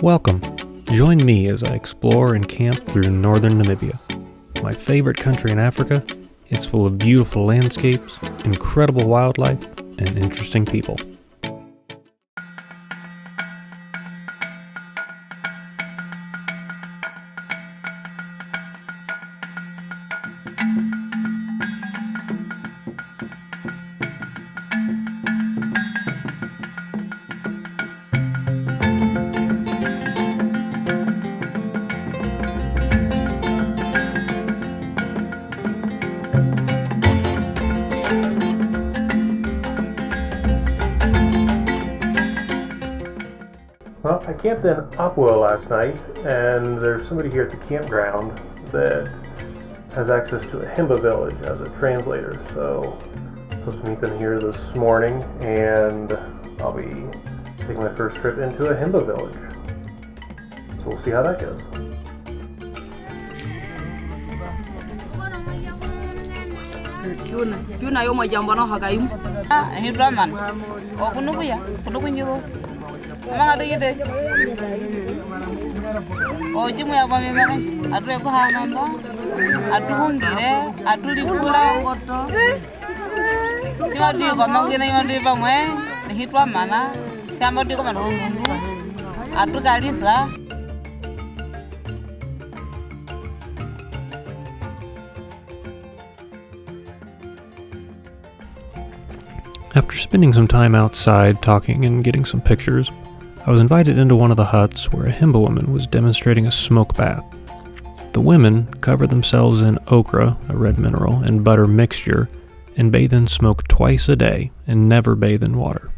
Welcome. Join me as I explore and camp through northern Namibia. My favorite country in Africa, it's full of beautiful landscapes, incredible wildlife, and interesting people. Well, I camped in Epupa last night, and there's somebody here at the campground that has access to a Himba village as a translator. So I'm supposed to meet them here this morning, and I'll be taking my first trip into a Himba village. So we'll see how that goes. Juna yo majambo no hagayum. Ni draman. O kunukuya, kunukunjiro. Mga dede. O jimu ya kwa mimene. Atu ya kuha mamba. Atu hungire. Atu lipula ngoto. Jima di kwa nongine yon di pa mwe. Ni hitwa mana. Kama di kwa manungu. Atu kalisa. After spending some time outside talking and getting some pictures, I was invited into one of the huts where a Himba woman was demonstrating a smoke bath. The women cover themselves in okra, a red mineral, and butter mixture, and bathe in smoke twice a day and never bathe in water.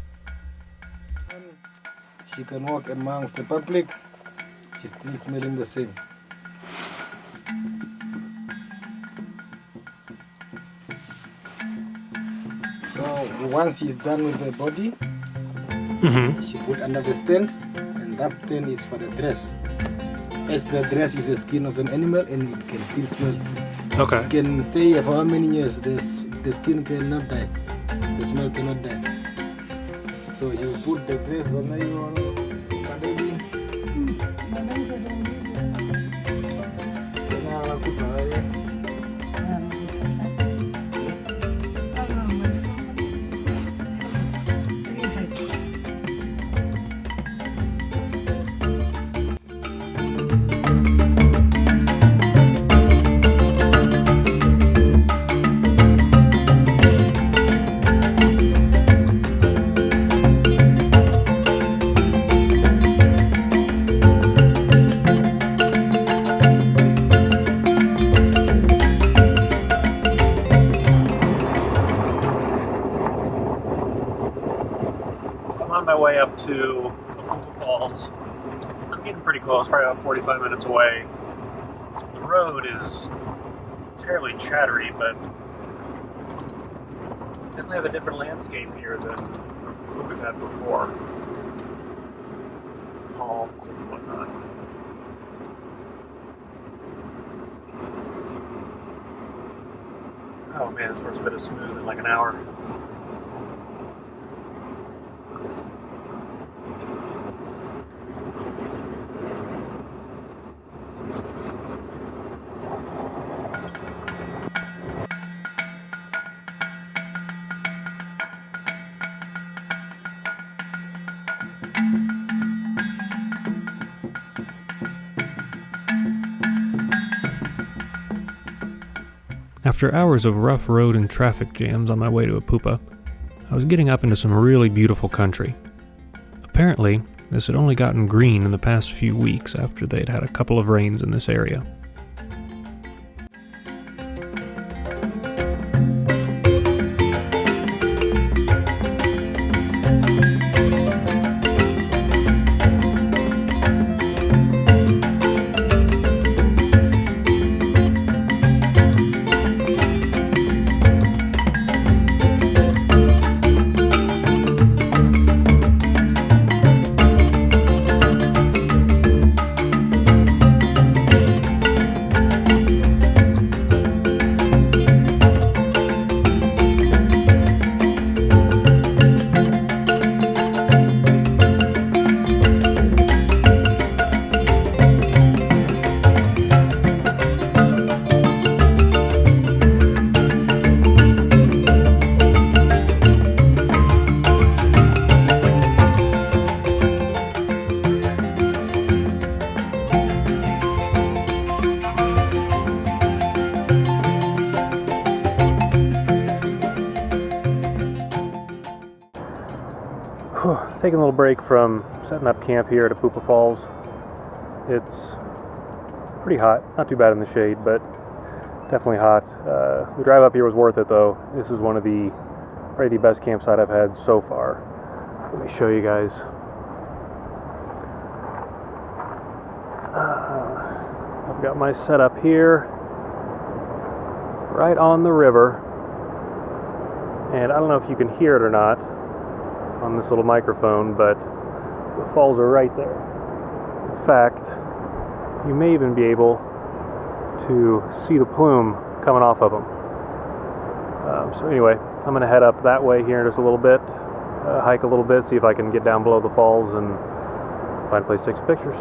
She can walk amongst the public, she's still smelling the same. So once she's done with the body, she put under the stand, and that stand is for the dress. As the dress is the skin of an animal and it can still smell. Okay. It can stay for how many years? The skin cannot die. The smell cannot die. So you put the dress on you. I'm on my way up to Epupa Falls. I'm getting pretty close, probably about 45 minutes away. The road is terribly chattery, but definitely have a different landscape here than what we've had before. Some palms and whatnot. Oh man, this first bit is smooth in like an hour. After hours of rough road and traffic jams on my way to Epupa, I was getting up into some really beautiful country. Apparently, this had only gotten green in the past few weeks after they'd had a couple of rains in this area. taking a little break from setting up camp here at Epupa Falls. It's pretty hot, not too bad in the shade, but definitely hot. The drive up here was worth it though. This is one of probably the best campsite I've had so far. Let me show you guys. I've got my setup here, right on the river, and I don't know if you can hear it or not on this little microphone, but the falls are right there. In fact, you may even be able to see the plume coming off of them. So anyway, I'm going to head up that way here in just a little bit, hike a little bit, see if I can get down below the falls and find a place to take some pictures.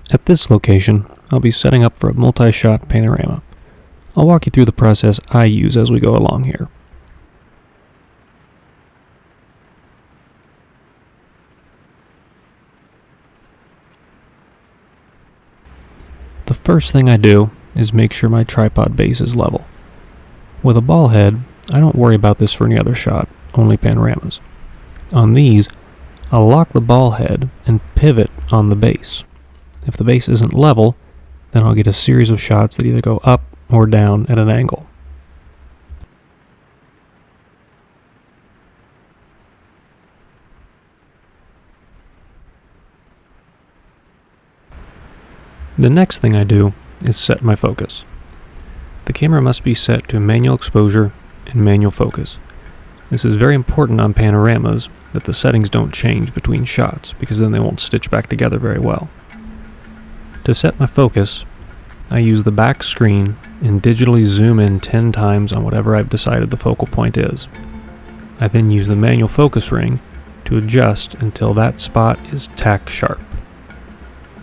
At this location, I'll be setting up for a multi-shot panorama. I'll walk you through the process I use as we go along here. The first thing I do is make sure my tripod base is level. With a ball head, I don't worry about this for any other shot, only panoramas. On these, I'll lock the ball head and pivot on the base. If the base isn't level, then I'll get a series of shots that either go up or down at an angle. The next thing I do is set my focus. The camera must be set to manual exposure and manual focus. This is very important on panoramas, that the settings don't change between shots, because then they won't stitch back together very well. To set my focus, I use the back screen and digitally zoom in 10 times on whatever I've decided the focal point is. I then use the manual focus ring to adjust until that spot is tack sharp.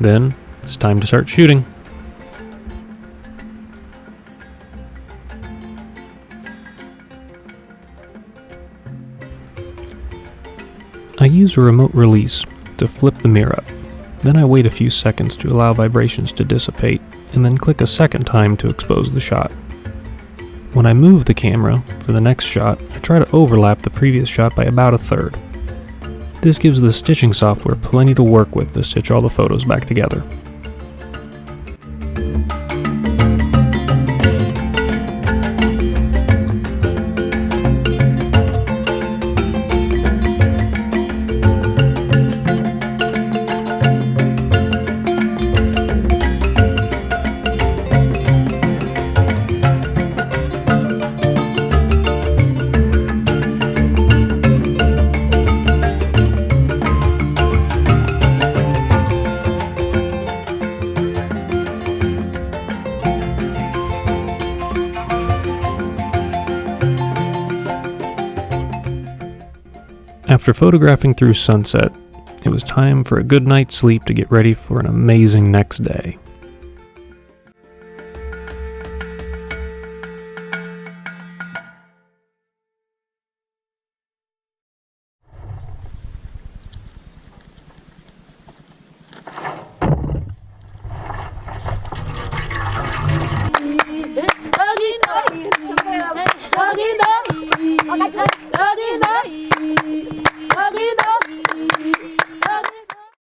Then, it's time to start shooting. I use a remote release to flip the mirror up. Then I wait a few seconds to allow vibrations to dissipate, and then click a second time to expose the shot. When I move the camera for the next shot, I try to overlap the previous shot by about a third. This gives the stitching software plenty to work with to stitch all the photos back together. After photographing through sunset, it was time for a good night's sleep to get ready for an amazing next day.